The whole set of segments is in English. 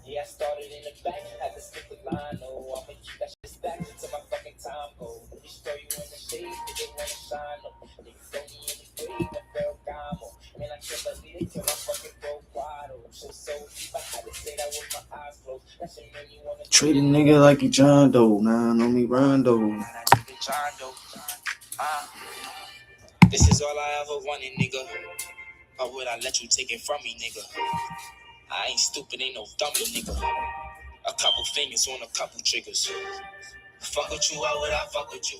Yeah, I started in the back, had to skip the line. Oh, I'ma keep that shit stacked until my fucking time go. Just throw you in the shade, they wanna shine. Oh, niggas throw me in the grave, I felt calm. Man, I can't believe it till my fucking broke wide. Oh, so deep, I had to say that with my eyes closed. That shit made me wanna treat a nigga like he John Doe. Nah, know me Rondo. This is all I ever wanted, nigga. Why would I let you take it from me, nigga? I ain't stupid, ain't no dummy, nigga. A couple fingers on a couple triggers. Fuck with you, why would I fuck with you?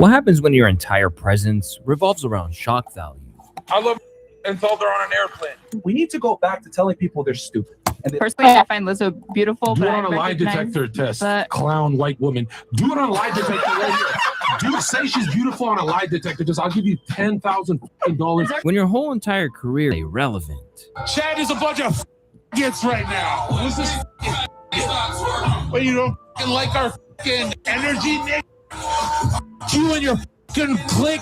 What happens when your entire presence revolves around shock value? I love until they're on an airplane. We need to go back to telling people they're stupid. And Personally, I find Lizzo beautiful, Do but it I on a lie detector test. that- Clown white woman. Do it on a lie detector right here. Do say she's beautiful on a lie detector. I'll give you $10,000. When your whole entire career is irrelevant. Chad is a bunch of gets right now. Who's this? But you don't like our energy, Nick? You and your click.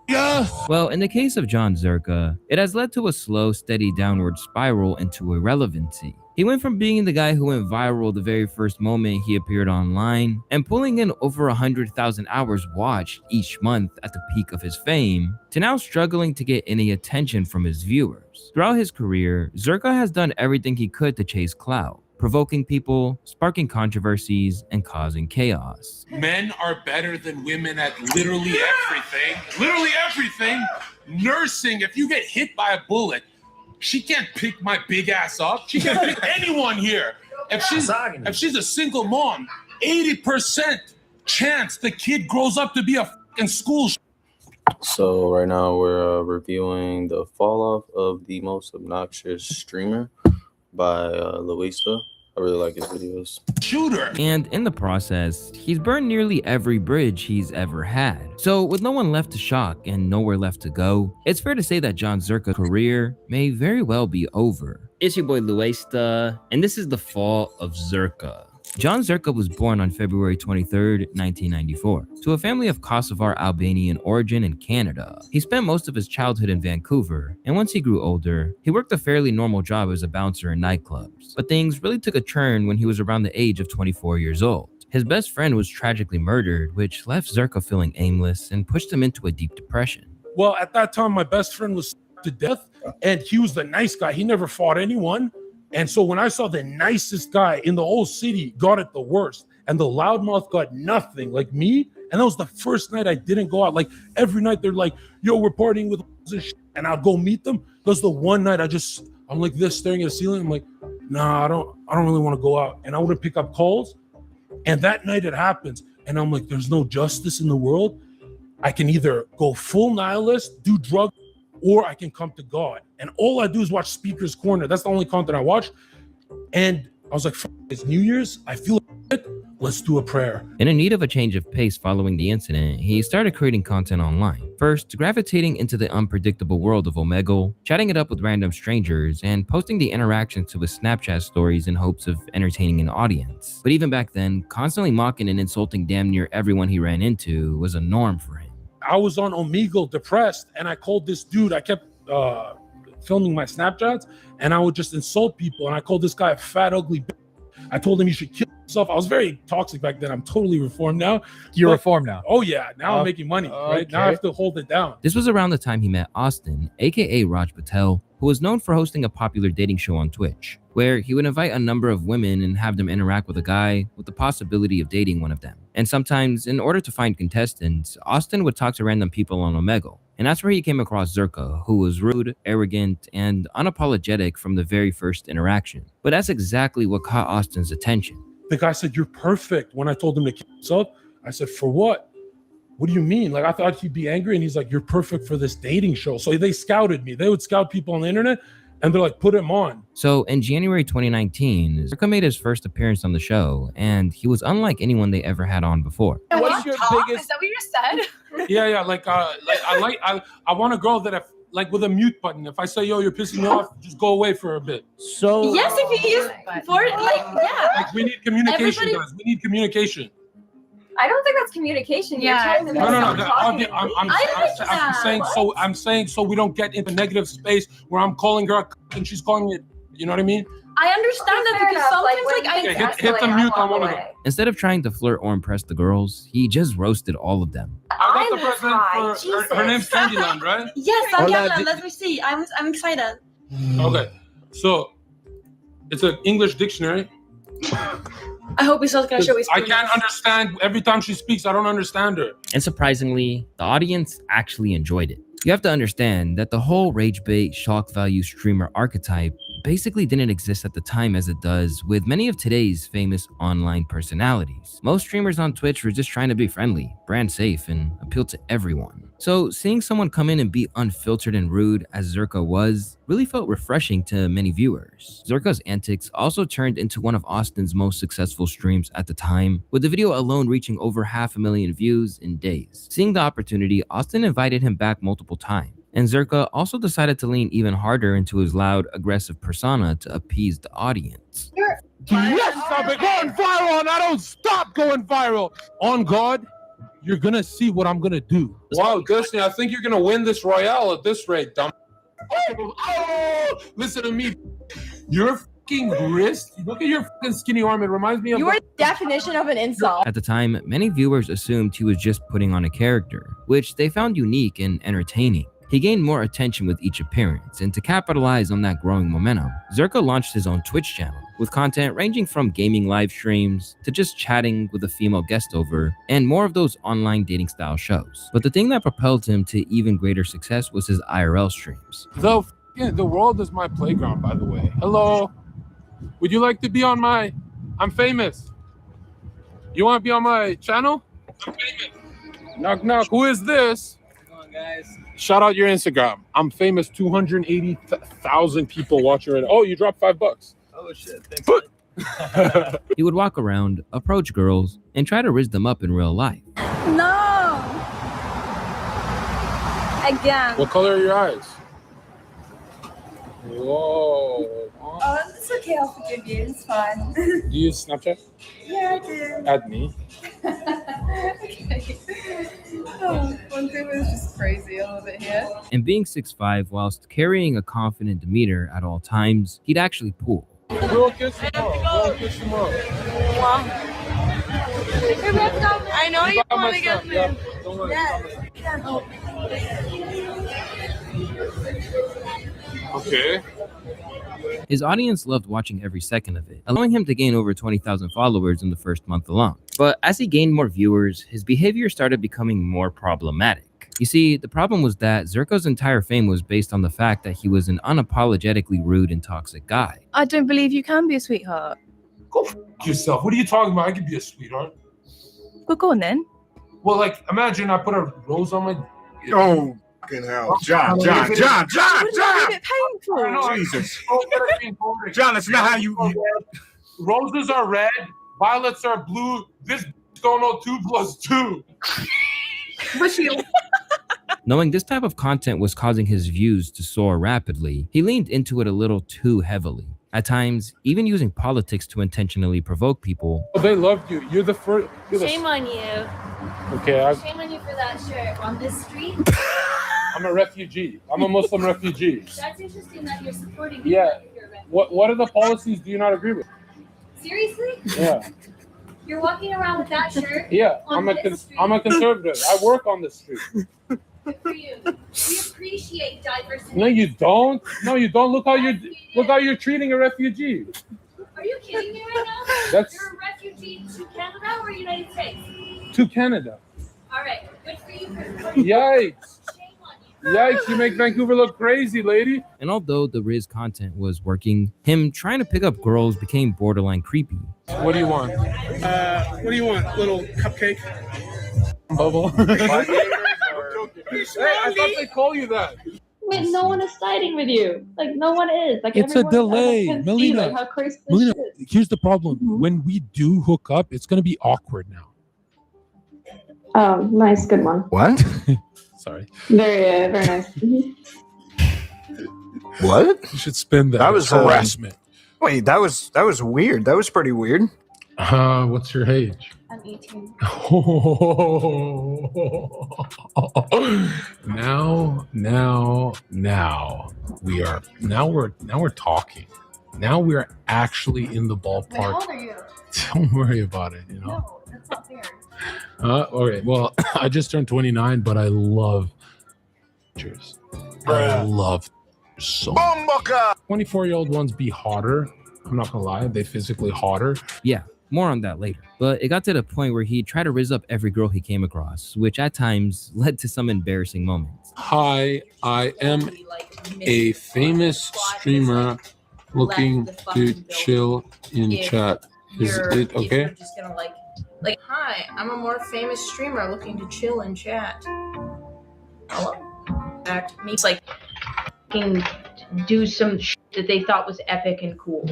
Yeah. Well, in the case of John Zerka, it has led to a slow, steady downward spiral into irrelevancy. He went from being the guy who went viral the very first moment he appeared online and pulling in over 100,000 hours watched each month at the peak of his fame, to now struggling to get any attention from his viewers. Throughout his career, Zerka has done everything he could to chase clout, provoking people, sparking controversies, and causing chaos. Men are better than women at literally everything. Literally everything. Nursing, if you get hit by a bullet, she can't pick my big ass up. She can't pick anyone here. If she's a single mom, 80% chance the kid grows up to be a fucking school. So right now we're reviewing the fall off of the most obnoxious streamer by Luista. I really like his videos. Shooter. And in the process, he's burned nearly every bridge he's ever had. So with no one left to shock and nowhere left to go, it's fair to say that John Zerka's career may very well be over. It's your boy Luesta, and this is the fall of Zerka. John Zerka was born on February 23rd, 1994, to a family of Kosovar Albanian origin in Canada. He spent most of his childhood in Vancouver, and once he grew older, he worked a fairly normal job as a bouncer in nightclubs. But things really took a turn when he was around the age of 24 years old. His best friend was tragically murdered, which left Zerka feeling aimless and pushed him into a deep depression. Well, at that time, my best friend was to death, and he was the nice guy. He never fought anyone. And so when I saw the nicest guy in the whole city got it the worst, and the loudmouth got nothing, like me, and that was the first night I didn't go out. Like every night they're like, yo, we're partying with and I'll go meet them. That's the one night I'm like this staring at the ceiling. I'm like, nah, I don't really want to go out. And I wouldn't pick up calls. And that night it happens. and I'm like, there's no justice in the world. I can either go full nihilist, do drugs, or I can come to God. And all I do is watch Speaker's Corner. That's the only content I watch. And I was like, it's New Year's. I feel like let's do a prayer. In need of a change of pace following the incident, he started creating content online. First, gravitating into the unpredictable world of Omegle, chatting it up with random strangers, and posting the interactions to his Snapchat stories in hopes of entertaining an audience. But even back then, constantly mocking and insulting damn near everyone he ran into was a norm for him. I was on Omegle depressed, and I called this dude. I kept filming my Snapchats, and I would just insult people. And I called this guy a fat, ugly bitch. I told him he should kill himself. I was very toxic back then. I'm totally reformed now. You're reformed now. Oh yeah, now I'm making money. Right now, I have to hold it down. This was around the time he met Austin, aka Raj Patel, who was known for hosting a popular dating show on Twitch, where he would invite a number of women and have them interact with a guy with the possibility of dating one of them. And sometimes, in order to find contestants, Austin would talk to random people on Omegle. And that's where he came across Zherka, who was rude, arrogant, and unapologetic from the very first interaction. But that's exactly what caught Austin's attention. The guy said, "You're perfect." When I told him to kill himself, I said, "For what? What do you mean?" Like, I thought he'd be angry, and he's like, "You're perfect for this dating show." So they scouted me. They would scout people on the internet, and they're like, "Put him on." So in January 2019, Zherka made his first appearance on the show, and he was unlike anyone they ever had on before. What's your biggest? Is that what you just said? Yeah. I want a girl that like with a mute button. If I say, "Yo, you're pissing me off," just go away for a bit. So Yes, if you use for Like, we need communication, Everybody- guys. We need communication. I don't think that's communication. Yeah. You're telling them No. to stop talking. I'm saying so we don't get into negative space where I'm calling her a and she's calling me. You know what I mean? I understand that because sometimes hit the mute on one of them. Instead of trying to flirt or impress the girls, he just roasted all of them. I got the president for her name's Candyland, right? Yes, Hola, Candyland. Let me see. I'm excited. Okay, so it's an English dictionary. I hope he's not gonna show his. I can't understand every time she speaks. I don't understand her. And surprisingly, the audience actually enjoyed it. You have to understand that the whole rage bait, shock value streamer archetype basically didn't exist at the time as it does with many of today's famous online personalities. Most streamers on Twitch were just trying to be friendly, brand safe, and appeal to everyone. So seeing someone come in and be unfiltered and rude as Zherka was really felt refreshing to many viewers. Zherka's antics also turned into one of Austin's most successful streams at the time, with the video alone reaching over 500,000 views in days. Seeing the opportunity, Austin invited him back multiple times. And Zherka also decided to lean even harder into his loud, aggressive persona to appease the audience. Yes, I've been going viral, and I don't stop going viral. On God, you're gonna see what I'm gonna do. Wow, Destiny, I think you're gonna win this Royale at this rate, dumb. Oh, listen to me. Your fucking wrist. Look at your fucking skinny arm. It reminds me of. You are the definition of an insult. At the time, many viewers assumed he was just putting on a character, which they found unique and entertaining. He gained more attention with each appearance, and to capitalize on that growing momentum, Zherka launched his own Twitch channel, with content ranging from gaming live streams to just chatting with a female guest over, and more of those online dating style shows. But the thing that propelled him to even greater success was his IRL streams. The world is my playground, by the way. Hello. Would you like to be on my... I'm famous. You want to be on my channel? I'm famous. Knock, knock. Who is this? Come on, guys. Shout out your Instagram. I'm famous. 280,000 people watching right now. Oh, you dropped $5. Oh, shit. Thanks. He would walk around, approach girls, and try to riz them up in real life. No. Again. What color are your eyes? Whoa. Oh, it's okay. I'll forgive you. It's fine. Do you use Snapchat? Yeah, I do. Add me. Okay. Oh, one thing was just crazy a little bit here. And being 6'5", whilst carrying a confident demeanor at all times, he'd actually pull. We'll kiss tomorrow. We'll kiss tomorrow. I know you want to get me. Yeah, don't worry. Okay. His audience loved watching every second of it, allowing him to gain over 20,000 followers in the first month alone. But as he gained more viewers, his behavior started becoming more problematic. You see, the problem was that Zherka's entire fame was based on the fact that he was an unapologetically rude and toxic guy. I don't believe you can be a sweetheart. Go f yourself. What are you talking about? I could be a sweetheart. 그거는? Well, like, imagine I put a rose on my. Oh, fucking hell. John. Wouldn't it be a bit painful? Jesus. John, that's not how you. Roses are red, violets are blue. This don't know 2 + 2. Knowing this type of content was causing his views to soar rapidly, he leaned into it a little too heavily. At times, even using politics to intentionally provoke people. Oh, they loved you. You're the first. Shame on you. Okay, Shame on you for that shirt on this street. I'm a refugee. I'm a Muslim refugee. That's interesting that you're supporting. Yeah. What are the policies do you not agree with? Seriously? Yeah. You're walking around with that shirt. Yeah. On this street. I'm a conservative. I work on the street. Good for you. We appreciate diversity. No, you don't. No, you don't. Look how you're treating a refugee. Are you kidding me right now? That's- You're a refugee to Canada or United States? To Canada. All right. Good for you. Yikes. Shame on you. Yikes, you make Vancouver look crazy, lady. And although the Riz content was working, him trying to pick up girls became borderline creepy. What do you want? What do you want? Little cupcake? Bubble. Hey, I thought they call you that. Wait, no one is siding with you. Like, no one is. Like, It's a everyone delay, can see, Melina. like, how crazy this Melina, is. here's the problem. Mhm. When we do hook up, it's gonna be awkward now. Oh, nice. Good one. What? Sorry. Very nice. What? You should spin that. That was, harassment. Wait, that was weird. That was pretty weird. What's your age? I'm 18. Now we're talking. Now we're actually in the Wait, how ballpark. old are you? Don't worry about it, you know. No, that's not fair. Okay, well, I just turned 29, but I love pictures. I love so much. 24-year-old ones be hotter. I'm not gonna lie, they physically hotter. Yeah, more on that later. But it got to the point where he tried to rizz up every girl he came across, which at times led to some embarrassing moments. Hi, I am a famous streamer looking to chill in chat. Is it okay? You're just gonna like, hi, I'm a more famous streamer looking to chill and chat. Hello? That means like fucking do some shit that they thought was epic and cool.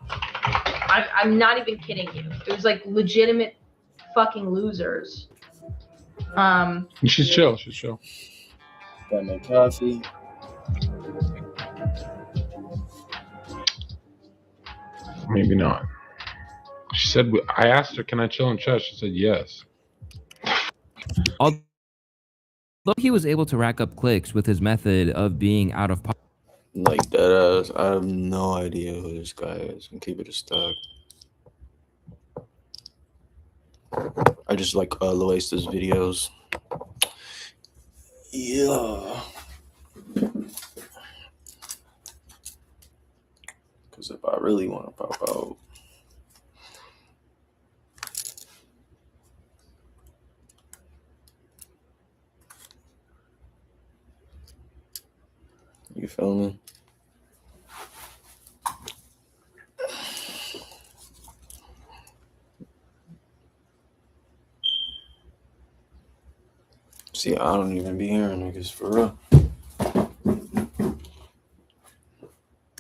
I'm not even kidding you. It was like legitimate fucking losers. She's chill. She's chill. Got my coffee. Maybe not. She said, I asked her, can I chill in chat? She said yes. Although he was able to rack up clicks with his method of being out of pocket. Like that ass. I have no idea who this guy is. And keep it a stack. I just like Loaista's videos. Yeah. Because if I really want to pop out. You feel me? See, I don't even be hearing niggas for real.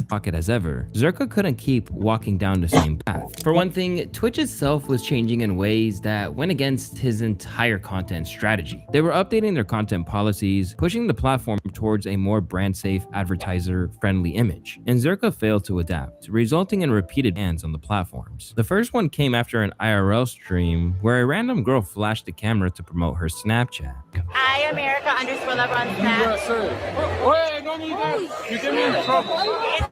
Pocket as ever, Zerka couldn't keep walking down the same path. For one thing, Twitch itself was changing in ways that went against his entire content strategy. They were updating their content policies, pushing the platform towards a more brand-safe, advertiser-friendly image, and Zerka failed to adapt, resulting in repeated bans on the platforms. The first one came after an IRL stream where a random girl flashed the camera to promote her Snapchat. I America_lover on Snap. Wait, don't need that. You get me in trouble.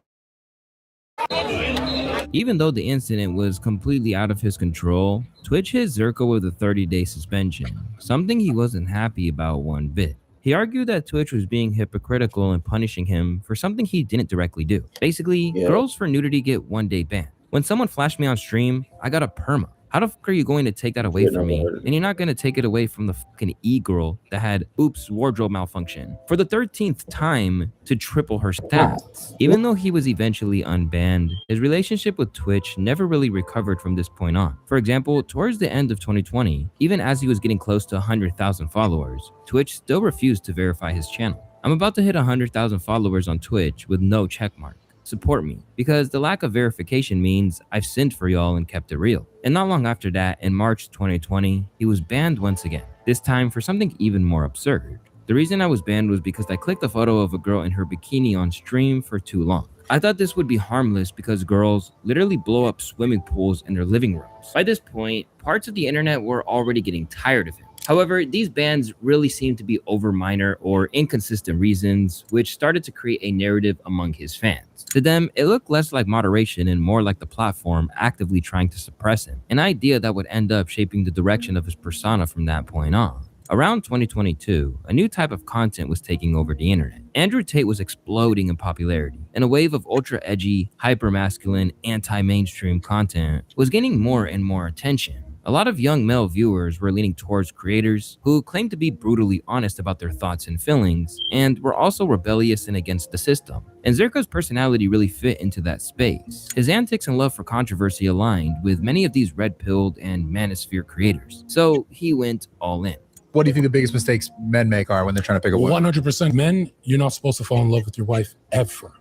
Even though the incident was completely out of his control, Twitch hit Zerka with a 30-day suspension, something he wasn't happy about one bit. He argued that Twitch was being hypocritical and punishing him for something he didn't directly do. Basically, girls for nudity get 1-day ban. When someone flashed me on stream, I got a perma. How the fuck are you going to take that away from me? And you're not going to take it away from the fucking e-girl that had oops wardrobe malfunction for the 13th time to triple her stats. Even though he was eventually unbanned, his relationship with Twitch never really recovered from this point on. For example, towards the end of 2020, even as he was getting close to 100,000 followers, Twitch still refused to verify his channel. I'm about to hit 100,000 followers on Twitch with no checkmark. Support me, because the lack of verification means I've sinned for y'all and kept it real. And not long after that, in March 2020, he was banned once again, this time for something even more absurd. The reason I was banned was because I clicked a photo of a girl in her bikini on stream for too long. I thought this would be harmless because girls literally blow up swimming pools in their living rooms. By this point, parts of the internet were already getting tired of him. However, these bans really seemed to be over minor or inconsistent reasons, which started to create a narrative among his fans. To them, it looked less like moderation and more like the platform actively trying to suppress him, an idea that would end up shaping the direction of his persona from that point on. Around 2022, a new type of content was taking over the internet. Andrew Tate was exploding in popularity, and a wave of ultra-edgy, hyper-masculine, anti-mainstream content was gaining more and more attention. A lot of young male viewers were leaning towards creators who claimed to be brutally honest about their thoughts and feelings, and were also rebellious and against the system. And Zerka's personality really fit into that space. His antics and love for controversy aligned with many of these red-pilled and manosphere creators, so he went all in. What do you think the biggest mistakes men make are when they're trying to pick a woman? 100%. Men, you're not supposed to fall in love with your wife ever.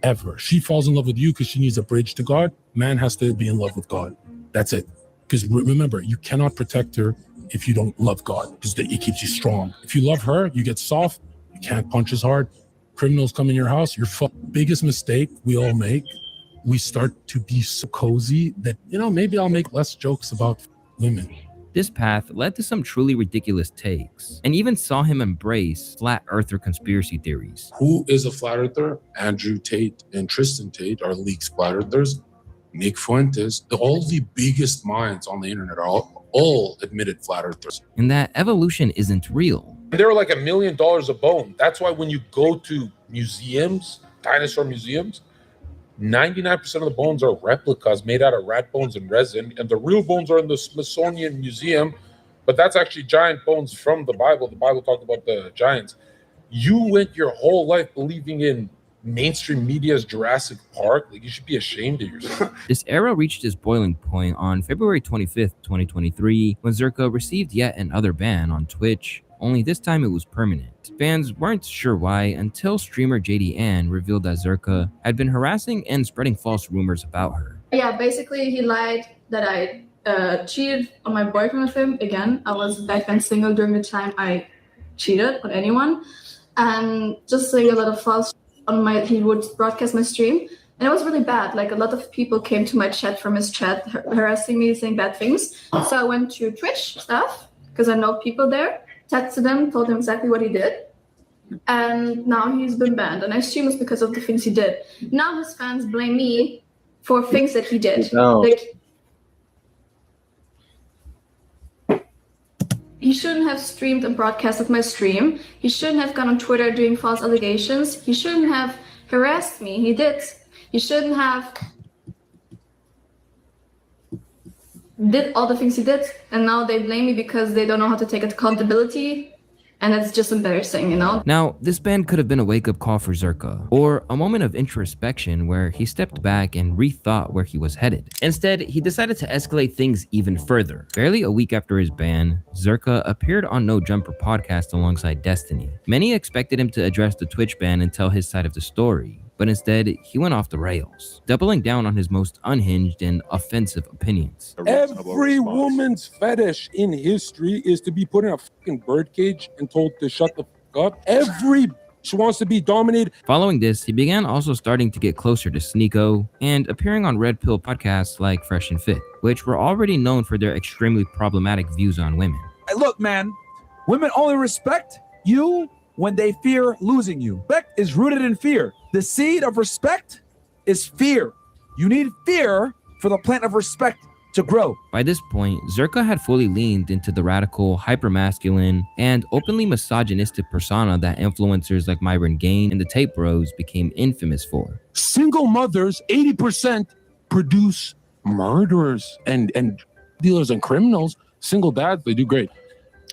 Ever. She falls in love with you because she needs a bridge to God. Man has to be in love with God. That's it. Because remember, you cannot protect her if you don't love God, because it keeps you strong. If you love her, you get soft. You can't punch as hard. Criminals come in your house. Your biggest mistake we all make, we start to be so cozy that, maybe I'll make less jokes about women. This path led to some truly ridiculous takes, and even saw him embrace flat earther conspiracy theories. Who is a flat earther? Andrew Tate and Tristan Tate are leaked flat earthers. Nick Fuentes, all the biggest minds on the internet are all admitted flat earthers. And that evolution isn't real. They were like $1 million a bone. That's why when you go to museums, dinosaur museums, 99% of the bones are replicas made out of rat bones and resin, and the real bones are in the Smithsonian Museum, but that's actually giant bones from the Bible. The Bible talked about the giants. You went your whole life believing in mainstream media's Jurassic Park. Like, you should be ashamed of yourself. This era reached its boiling point on February 25th, 2023, when Zerka received yet another ban on Twitch, only this time it was permanent. Fans weren't sure why until streamer JD Ann revealed that Zerka had been harassing and spreading false rumors about her. Yeah, basically he lied that I cheated on my boyfriend with him. Again, I was back then single during the time I cheated on anyone, and just saying a lot of false he would broadcast my stream, and it was really bad. Like, a lot of people came to my chat from his chat harassing me, saying bad things. So I went to Twitch stuff because I know people there, texted them, told them exactly what he did, and now he's been banned. And I assume it's because of the things he did. Now his fans blame me for things that he did. No. Like, he shouldn't have streamed and broadcasted my stream. He shouldn't have gone on Twitter doing false allegations. He shouldn't have harassed me. He did. He shouldn't have did all the things he did. And now they blame me because they don't know how to take accountability. And it's just embarrassing, Now, this ban could have been a wake-up call for Zerka, or a moment of introspection where he stepped back and rethought where he was headed. Instead, he decided to escalate things even further. Barely a week after his ban, Zerka appeared on No Jumper podcast alongside Destiny. Many expected him to address the Twitch ban and tell his side of the story, but instead, he went off the rails, doubling down on his most unhinged and offensive opinions. Every woman's fetish in history is to be put in a fucking birdcage and told to shut the fuck up. Every bitch wants to be dominated. Following this, he began also starting to get closer to Sneeko and appearing on Red Pill podcasts like Fresh and Fit, which were already known for their extremely problematic views on women. Look, man, women only respect you when they fear losing you. Respect is rooted in fear. The seed of respect is fear. You need fear for the plant of respect to grow. By this point, Zerka had fully leaned into the radical, hypermasculine, and openly misogynistic persona that influencers like Myron Gain and the Tape Bros became infamous for. Single mothers, 80% produce murderers and dealers and criminals. Single dads, they do great.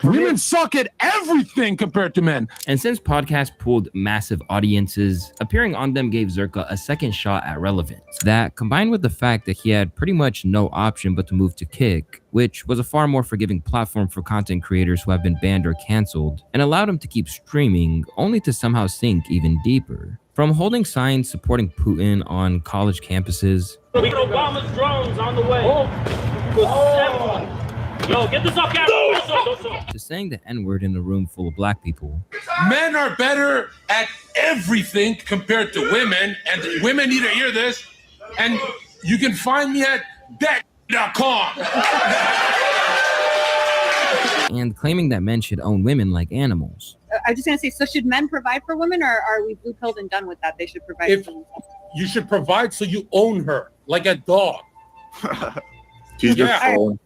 Women suck at everything compared to men. And since podcasts pulled massive audiences, appearing on them gave Zerka a second shot at relevance. That, combined with the fact that he had pretty much no option but to move to Kick, which was a far more forgiving platform for content creators who have been banned or canceled, and allowed him to keep streaming, only to somehow sink even deeper. From holding signs supporting Putin on college campuses, Obama's drones on the way. Yo, get this off camera. to saying the N-word in a room full of black people. Men are better at everything compared to women, and women need to hear this. And you can find me at that.com. And claiming that men should own women like animals. I was just going to say, so should men provide for women, or are we blue-pilled and done with that? They should provide for women. You should provide so you own her, like a dog. He's just Yeah. trolling.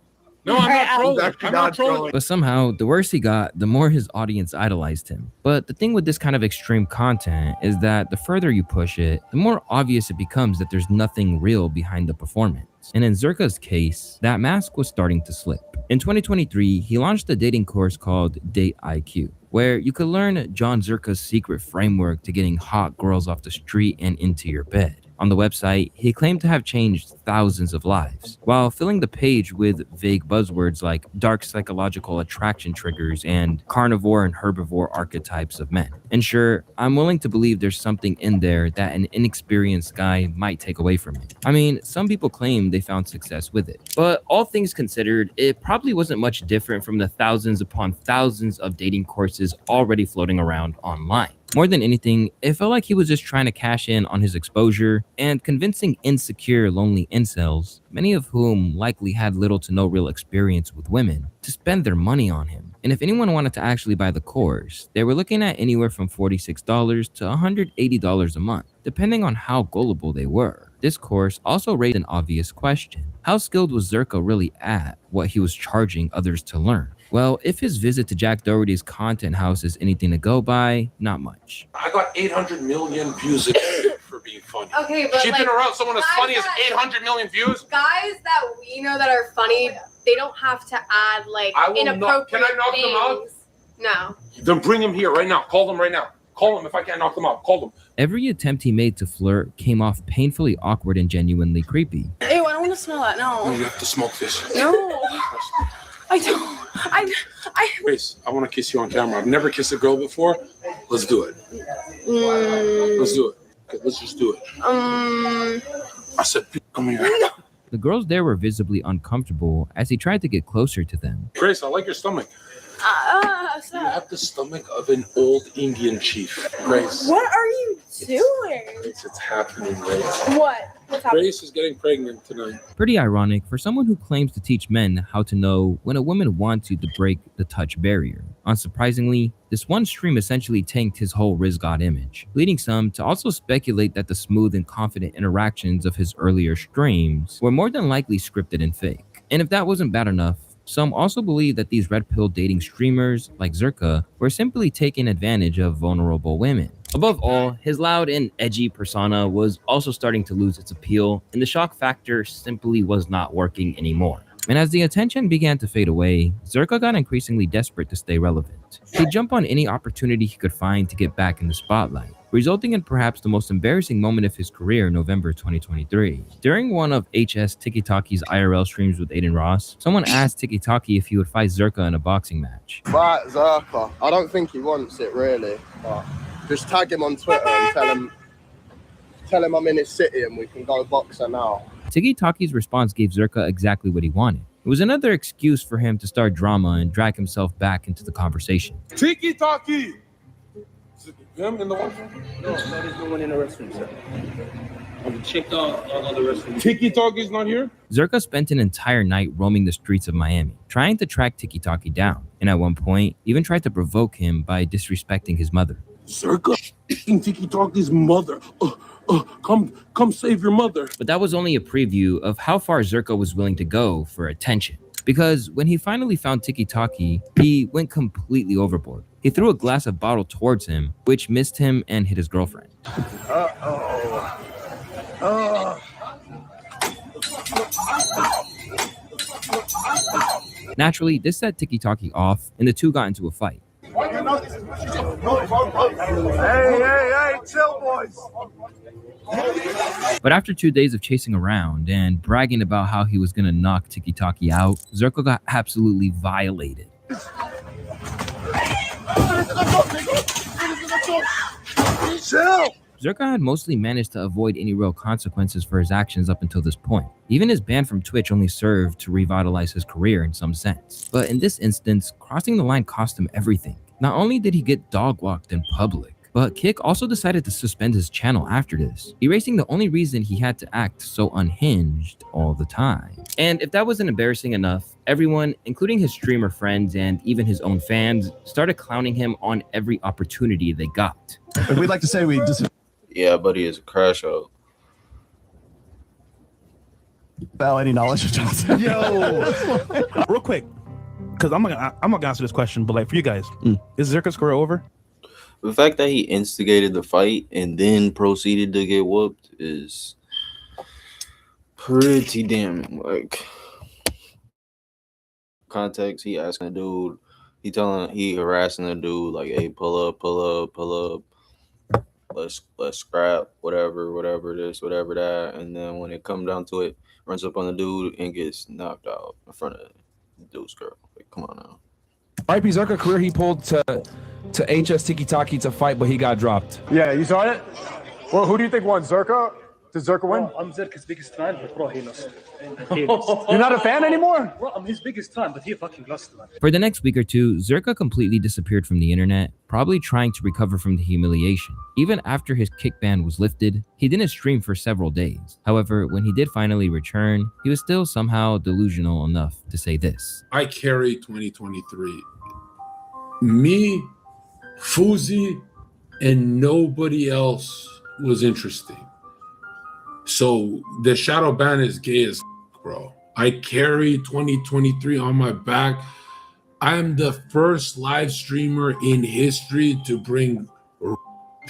No, I'm not trolling. I'm not trolling. But somehow, the worse he got, the more his audience idolized him. But the thing with this kind of extreme content is that the further you push it, the more obvious it becomes that there's nothing real behind the performance. And in Zerka's case, that mask was starting to slip. In 2023, he launched a dating course called Date IQ, where you could learn John Zerka's secret framework to getting hot girls off the street and into your bed. On the website, he claimed to have changed thousands of lives, while filling the page with vague buzzwords like dark psychological attraction triggers and carnivore and herbivore archetypes of men. And sure, I'm willing to believe there's something in there that an inexperienced guy might take away from it. I mean, some people claim they found success with it, but all things considered, it probably wasn't much different from the thousands upon thousands of dating courses already floating around online. More than anything, it felt like he was just trying to cash in on his exposure and convincing insecure, lonely incels, many of whom likely had little to no real experience with women, to spend their money on him. And if anyone wanted to actually buy the course, they were looking at anywhere from $46 to $180 a month, depending on how gullible they were. This course also raised an obvious question. How skilled was Zerka really at what he was charging others to learn? Well, if his visit to Jack Doherty's content house is anything to go by, not much. I got 800 million views for being funny. Okay, but She's been around someone as funny as 800 million views. Guys that we know that are funny, they don't have to add like inappropriate Can I knock them out? things. No. Then bring him here right now. Call them right now. Call them if I can't knock them out. Call them. Every attempt he made to flirt came off painfully awkward and genuinely creepy. Ew, I don't want to smell that. No. You have to smoke this. No. I don't. Grace, I want to kiss you on camera. I've never kissed a girl before. Let's do it. Let's do it. Okay, let's just do it. I said, come here. The girls there were visibly uncomfortable as he tried to get closer to them. Grace, I like your stomach. You have the stomach of an old Indian chief. Grace. What are you doing? It's happening, Grace. What? What's happening? Grace is getting pregnant tonight. Pretty ironic for someone who claims to teach men how to know when a woman wants you to break the touch barrier. Unsurprisingly, this one stream essentially tanked his whole Riz God image, leading some to also speculate that the smooth and confident interactions of his earlier streams were more than likely scripted and fake. And if that wasn't bad enough, some also believe that these red pill dating streamers like Zerka were simply taking advantage of vulnerable women. Above all, his loud and edgy persona was also starting to lose its appeal, and the shock factor simply was not working anymore. And as the attention began to fade away, Zerka got increasingly desperate to stay relevant. He'd jump on any opportunity he could find to get back in the spotlight, resulting in perhaps the most embarrassing moment of his career in November 2023. During one of HS Tiki-Taki's IRL streams with Aiden Ross, someone asked Tiki-Taki if he would fight Zerka in a boxing match. Right, Zerka. I don't think he wants it really, but just tag him on Twitter and tell him I'm in his city and we can go boxer now. Tiki-Taki's response gave Zerka exactly what he wanted. It was another excuse for him to start drama and drag himself back into the conversation. Tiki-Taki! Is it him in the one? No, there's no one in the restroom, sir. I've checked all other restrooms. Tiki-Taki's not here? Zerka spent an entire night roaming the streets of Miami, trying to track Tiki-Taki down, and at one point, even tried to provoke him by disrespecting his mother. Zerka, Tiki-Taki's mother. Come save your mother. But that was only a preview of how far Zerka was willing to go for attention. Because when he finally found Tiki-Taki, he went completely overboard. He threw a glass of bottle towards him, which missed him and hit his girlfriend. Naturally, this set Tiki-Taki off, and the two got into a fight. Hey, chill, boys. But after 2 days of chasing around and bragging about how he was gonna knock Tiki-Taki out, Zerko got absolutely violated. Chill. Zerko had mostly managed to avoid any real consequences for his actions up until this point. Even his ban from Twitch only served to revitalize his career in some sense. But in this instance, crossing the line cost him everything. Not only did he get dog-walked in public, but Kick also decided to suspend his channel after this, erasing the only reason he had to act so unhinged all the time. And if that wasn't embarrassing enough, everyone, including his streamer friends and even his own fans, started clowning him on every opportunity they got. We'd like to say we just... Yeah, buddy is a crash out. Without any knowledge of Johnson. Yo, real quick, because I'm gonna answer this question, but like for you guys, is Zerka's career over? The fact that he instigated the fight and then proceeded to get whooped is pretty damning. Like, context, he asking the dude, he harassing the dude like, hey, pull up. Let's scrap, whatever this, whatever that, and then when it comes down to it, runs up on the dude and gets knocked out in front of the dude's girl. Like, come on now. RIP Zerka career, he pulled to HS Tiki-Taki to fight, but he got dropped. Yeah, you saw it? Well, who do you think won? Zerka? Did Zerka win? I'm Zerka's biggest fan, but bro, he lost. You're not a fan anymore? Bro, I'm his biggest fan, but he fucking lost, man. For the next week or two, Zerka completely disappeared from the internet, probably trying to recover from the humiliation. Even after his kick ban was lifted, he didn't stream for several days. However, when he did finally return, he was still somehow delusional enough to say this. I carry 2023. Me, Fuzi, and nobody else was interesting. So the shadow ban is gay as bro. I carry 2023 on my back. I am the first live streamer in history to bring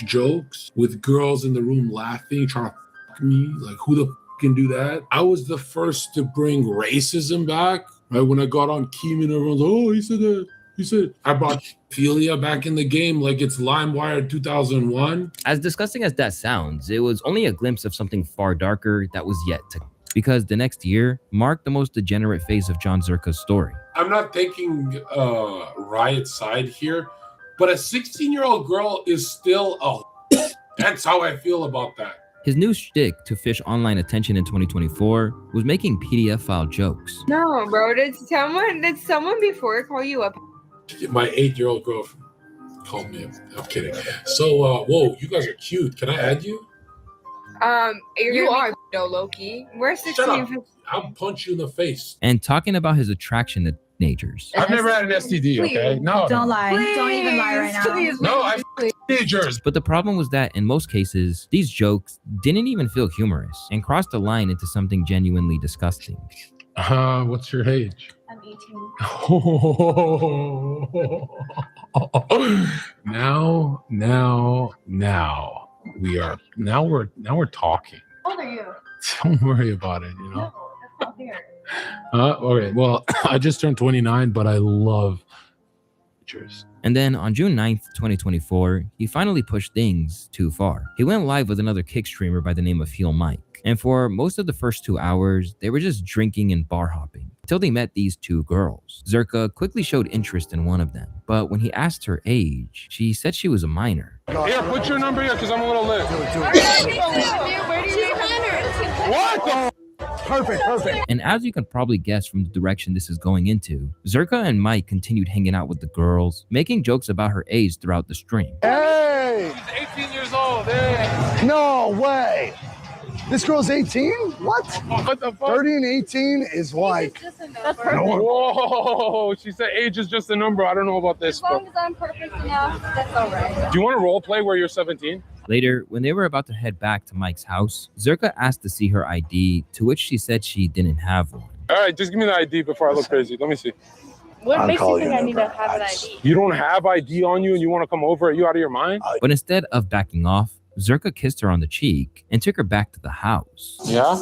jokes with girls in the room laughing, trying to fuck me. Like, who the can do that? I was the first to bring racism back. Right when I got on Keeman, everyone's like, oh, he said that. He said I brought Philia back in the game like it's LimeWire 2001. As disgusting as that sounds, it was only a glimpse of something far darker that was yet to come. Because the next year marked the most degenerate phase of John Zerka's story. I'm not taking Riot's side here, but a 16-year-old girl is still a that's how I feel about that. His new shtick to fish online attention in 2024 was making PDF file jokes. No, bro, did someone before call you up? My 8-year-old girlfriend called me. I'm kidding. So, whoa, you guys are cute. Can I add you? You are no Loki. We're 16. I'll punch you in the face. And talking about his attraction to teenagers. I've never had an STD, okay? No. Don't lie. Please, Don't even lie right now. please, No, I teenagers. But the problem was that in most cases, these jokes didn't even feel humorous and crossed the line into something genuinely disgusting. What's your age? I'm 18. Now we're talking. How old are you? Don't worry about it, you know. No, that's not fair. Okay, well, I just turned 29, but I love pictures. And then on June 9th, 2024, he finally pushed things too far. He went live with another kick streamer by the name of Heel Mike. And for most of the first 2 hours, they were just drinking and bar hopping until they met these 2 girls. Zerka quickly showed interest in one of them, but when he asked her age, she said she was a minor. Here, put your number here because I'm a little lit. What? Perfect. And as you can probably guess from the direction this is going into, Zerka and Mike continued hanging out with the girls, making jokes about her age throughout the stream. Hey! She's 18 years old. Hey. No way! This girl's 18? What? What the fuck? 30 and 18 is like... That's perfect. Whoa! She said age is just a number. I don't know about this. As long as I'm perfect enough, that's all right. Do you want to role play where you're 17? Later, when they were about to head back to Mike's house, Zerka asked to see her ID, to which she said she didn't have one. All right, just give me the ID before I look crazy. Let me see. What makes you think I need to have an ID? You don't have ID on you and you want to come over? Are you out of your mind? But instead of backing off, Zerka kissed her on the cheek and took her back to the house. Yeah?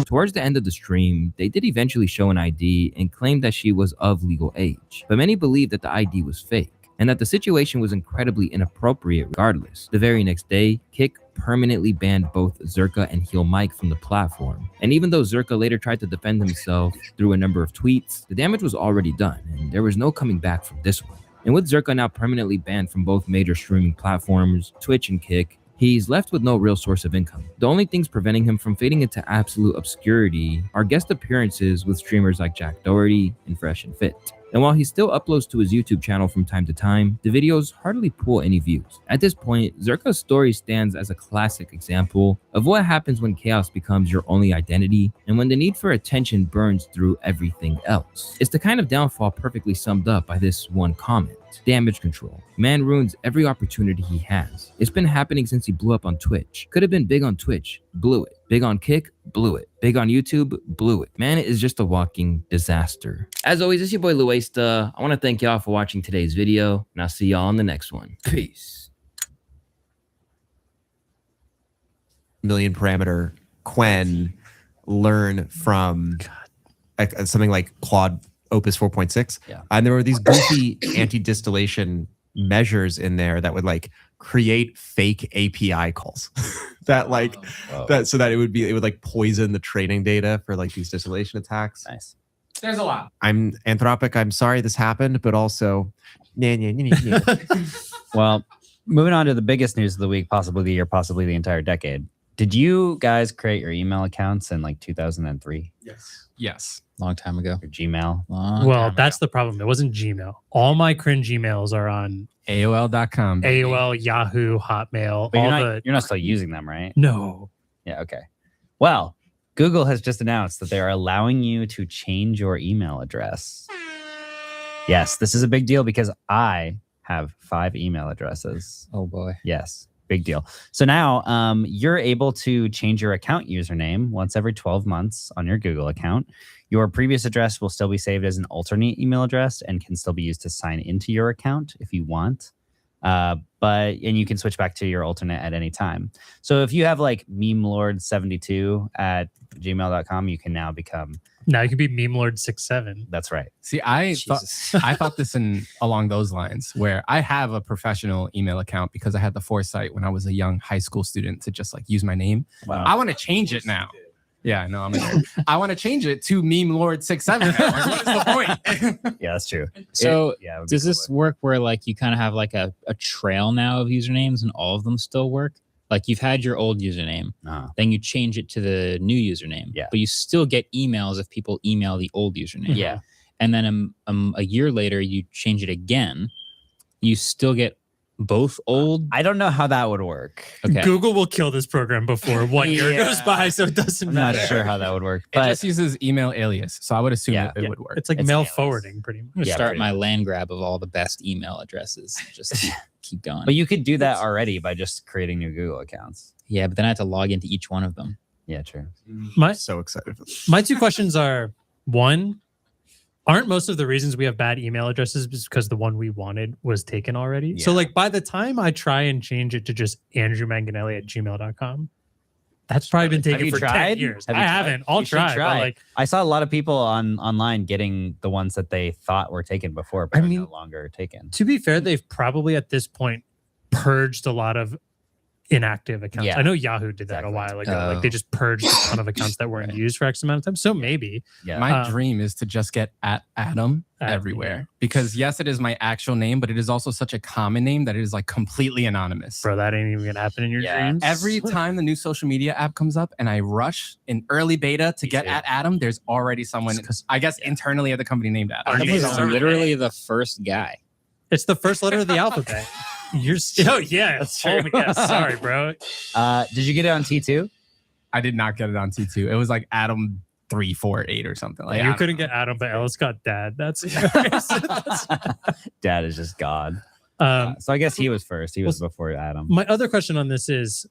Towards the end of the stream, they did eventually show an ID and claimed that she was of legal age, but many believed that the ID was fake and that the situation was incredibly inappropriate regardless. The very next day, Kick permanently banned both Zerka and Heel Mike from the platform. And even though Zerka later tried to defend himself through a number of tweets, the damage was already done and there was no coming back from this one. And with Zerka now permanently banned from both major streaming platforms, Twitch and Kick, he's left with no real source of income. The only things preventing him from fading into absolute obscurity are guest appearances with streamers like Jack Doherty and Fresh and Fit. And while he still uploads to his YouTube channel from time to time, the videos hardly pull any views. At this point, Zerka's story stands as a classic example of what happens when chaos becomes your only identity and when the need for attention burns through everything else. It's the kind of downfall perfectly summed up by this one comment. Damage control. Man ruins every opportunity he has. It's been happening since he blew up on Twitch. Could have been big on Twitch, blew it. Big on Kick, blew it. Big on YouTube, blew it. Man is just a walking disaster. As always, it's your boy Luesta. I want to thank y'all for watching today's video, and I'll see y'all on the next one. Peace. Million parameter Quen learn from something like Claude Opus 4.6. Yeah. And there were these goofy anti-distillation measures in there that would like create fake API calls that like that so that it would like poison the training data for like these distillation attacks. Nice. There's a lot. I'm Anthropic. I'm sorry this happened, but also Well, moving on to the biggest news of the week, possibly the year, possibly the entire decade. Did you guys create your email accounts in like 2003? Yes. Long time ago. Or Gmail? Well, that's the problem. It wasn't Gmail. All my cringe emails are on AOL.com. AOL, Yahoo, Hotmail. But you're not still using them, right? No. Yeah, okay. Well, Google has just announced that they are allowing you to change your email address. Yes, this is a big deal because I have 5 email addresses. Oh boy. Yes, big deal. So now you're able to change your account username once every 12 months on your Google account. Your previous address will still be saved as an alternate email address and can still be used to sign into your account if you want. And you can switch back to your alternate at any time. So if you have like memelord72 at gmail.com, you can now become. Now you can be memelord67. That's right. See, I thought this along those lines, where I have a professional email account because I had the foresight when I was a young high school student to just like use my name. Wow. I want to change it now. Yeah, no, I'm a nerd. I want to change it to memelord67. Like, what is the point? Yeah, that's true. So it would be does cool this work where like you kind of have like a trail now of usernames and all of them still work? Like you've had your old username, then you change it to the new username, but you still get emails if people email the old username. Yeah. And then a year later, you change it again. You still get both old. I don't know how that would work. Okay. Google will kill this program before 1 year goes by, so it doesn't I'm matter. not sure how that would work. It just uses email alias, so I would assume it would work. It's like mail forwarding, pretty much. I'm gonna start my land grab of all the best email addresses. Just keep going. But you could do that already by just creating new Google accounts. Yeah, but then I have to log into each one of them. Yeah, true. I'm so excited for this. My 2 questions are, 1, aren't most of the reasons we have bad email addresses because the one we wanted was taken already? Yeah. So like by the time I try and change it to just andrewmanganelli@gmail.com, that's probably been taken for 10 years. I haven't. I'll try. But like, I saw a lot of people online getting the ones that they thought were taken before, but are no longer taken. to be fair, they've probably at this point purged a lot of inactive accounts. Yeah. I know Yahoo did that a while ago. Like they just purged a ton of accounts that weren't used for X amount of time. So maybe. Yeah. My dream is to just get @Adam everywhere because yes, it is my actual name, but it is also such a common name that it is like completely anonymous. Bro, that ain't even gonna happen in your dreams. Every time the new social media app comes up and I rush in early beta to get @Adam, there's already someone, I guess, internally at the company named Adam. Adam is literally the first guy. It's the first letter of the alphabet. You're still, that's true. Yeah, sorry, bro. Did you get it on T2? I did not get it on T2. It was like Adam 348 or something. Like You couldn't get Adam, but Ellis got Dad. That's Dad is just God. So I guess he was first. He was before Adam. My other question on this is,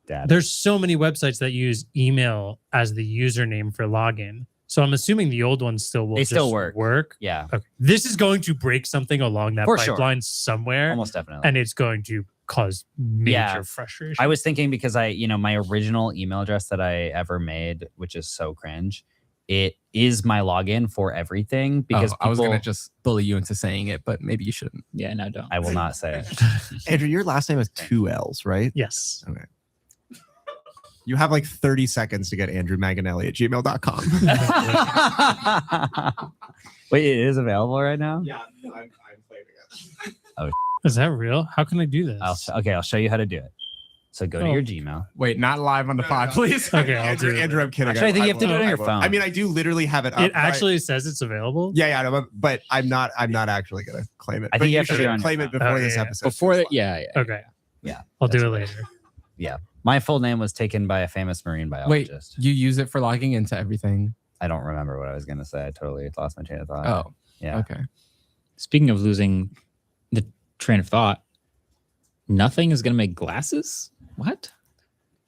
Dad. There's so many websites that use email as the username for login. So I'm assuming the old ones still will still work. Yeah. Okay. This is going to break something along that For sure. pipeline somewhere. Almost definitely. And it's going to cause major frustration. I was thinking because my original email address that I ever made, which is so cringe, it is my login for everything because I was gonna just bully you into saying it, but maybe you shouldn't. Yeah, no, don't. I will not say it. Andrew, your last name is 2 L's, right? Yes. Okay. You have like 30 seconds to get andrewmanganelli@gmail.com. Wait, it is available right now? Yeah, I'm playing it. Oh, is that real? How can I do this? I'll show you how to do it. So go to your Gmail. Wait, not live on the pod, please. Okay, I'll do it. Andrew, I'm kidding. Actually, I think you have to do it on your phone. I mean, I do literally have it up. It actually says it's available. Yeah, no, but I'm not actually gonna claim it. I think you have to do it on claim your it before this episode. Okay. Yeah. I'll do it later. Yeah. My full name was taken by a famous marine Wait, biologist. you use it for logging into everything? I don't remember what I was going to say. I totally lost my train of thought. Oh, yeah. Okay. Speaking of losing the train of thought, nothing is going to make glasses? What?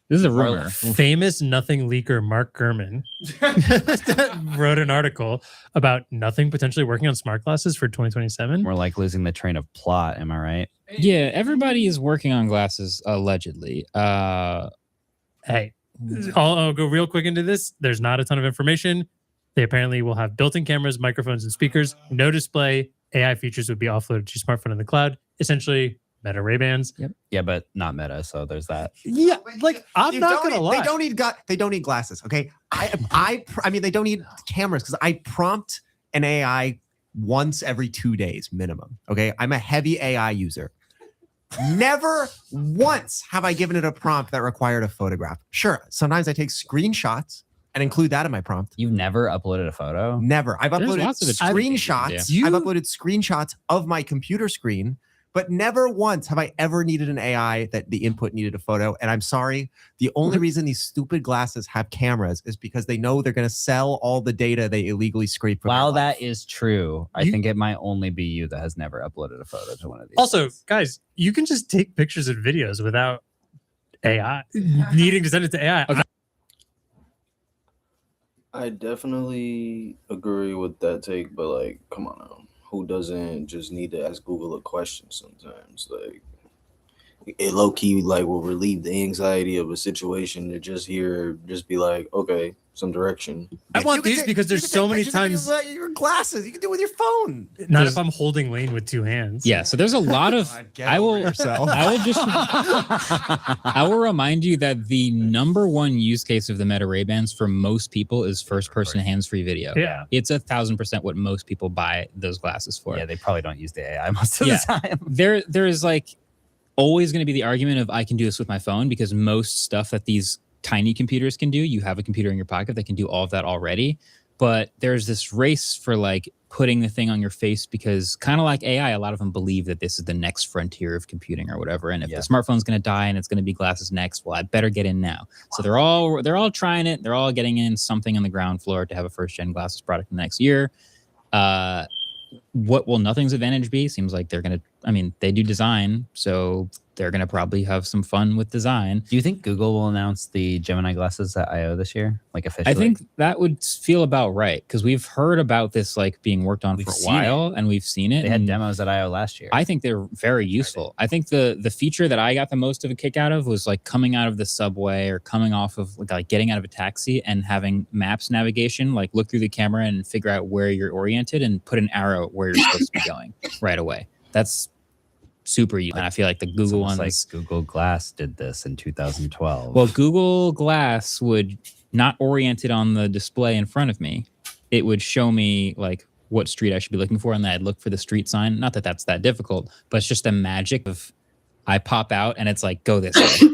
This is a rumor. Famous nothing leaker Mark Gurman wrote an article about nothing potentially working on smart glasses for 2027. We're like losing the train of plot. Am I right? Yeah, everybody is working on glasses, allegedly. Hey, I'll go real quick into this. There's not a ton of information. They apparently will have built-in cameras, microphones, and speakers. No display. AI features would be offloaded to your smartphone in the cloud. Essentially, Meta Ray-Bans. Yep. Yeah, but not Meta, so there's that. Yeah, like I'm not gonna lie. They don't need glasses. Okay, I mean they don't need cameras because I prompt an AI once every 2 days minimum. Okay, I'm a heavy AI user. Never once have I given it a prompt that required a photograph. Sure, sometimes I take screenshots and include that in my prompt. You've never uploaded a photo? Never. I've uploaded screenshots. Yeah. I've uploaded screenshots of my computer screen. But never once have I ever needed an AI that the input needed a photo. And I'm sorry, the only reason these stupid glasses have cameras is because they know they're going to sell all the data they illegally scrape from. While that is true, I think it might only be you that has never uploaded a photo to one of these. Also, guys, you can just take pictures and videos without AI needing to send it to AI. Okay. I definitely agree with that take, but like, come on now. Who doesn't just need to ask Google a question sometimes? Like, it low key like will relieve the anxiety of a situation to just be like, okay, some direction. I want these because there's so many times. Your glasses, you can do it with your phone. Not if I'm holding Lane with two hands. Yeah, so there's a lot of. I will remind you that the number one use case of the Meta Ray-Bans for most people is first-person hands-free video. Yeah, it's 1,000% what most people buy those glasses for. Yeah, they probably don't use the AI most of the time. There is like always going to be the argument of I can do this with my phone because most stuff that these tiny computers can do, you have a computer in your pocket that can do all of that already. But there's this race for like putting the thing on your face because kind of like AI, a lot of them believe that this is the next frontier of computing or whatever. And if the smartphone's going to die and it's going to be glasses next, well, I better get in now. So they're all trying it. They're all getting in something on the ground floor to have a first gen glasses product next year. What will nothing's advantage be? Seems like they're going to, I mean, they do design, so they're going to probably have some fun with design. Do you think Google will announce the Gemini glasses at I/O this year? Like officially? I think that would feel about right because we've heard about this like being worked on for a while and we've seen it. They had demos at I/O last year. I think they're very useful. I think the feature that I got the most of a kick out of was like coming out of the subway or coming off of like getting out of a taxi and having maps navigation, like look through the camera and figure out where you're oriented and put an arrow where you're supposed to be going right away. That's super useful. And I feel like the Google ones, like Google Glass did this in 2012. Well, Google Glass would not orient it on the display in front of me. It would show me like what street I should be looking for, and then I'd look for the street sign. Not that that's that difficult, but it's just the magic of I pop out and it's like go this way.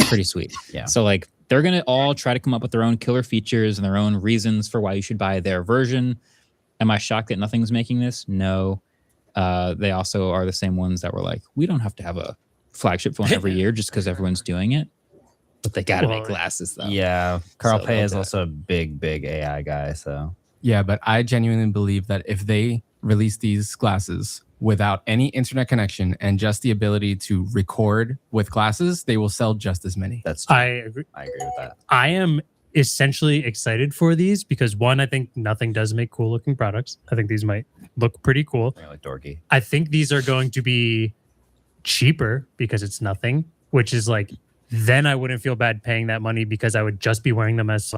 Pretty sweet. Yeah. So like they're gonna all try to come up with their own killer features and their own reasons for why you should buy their version. Am I shocked that nothing's making this? No. They also are the same ones that were like, we don't have to have a flagship phone every year just because everyone's doing it. But they got to make glasses, though. Yeah. Carl Pei is also a big AI guy. So, yeah, but I genuinely believe that if they release these glasses without any internet connection and just the ability to record with glasses, they will sell just as many. That's true. I agree. I agree with that. I am essentially excited for these because one, I think nothing does make cool looking products. I think these might look pretty cool. They're like dorky. I think these are going to be cheaper because it's nothing, which is like, then I wouldn't feel bad paying that money because I would just be wearing them as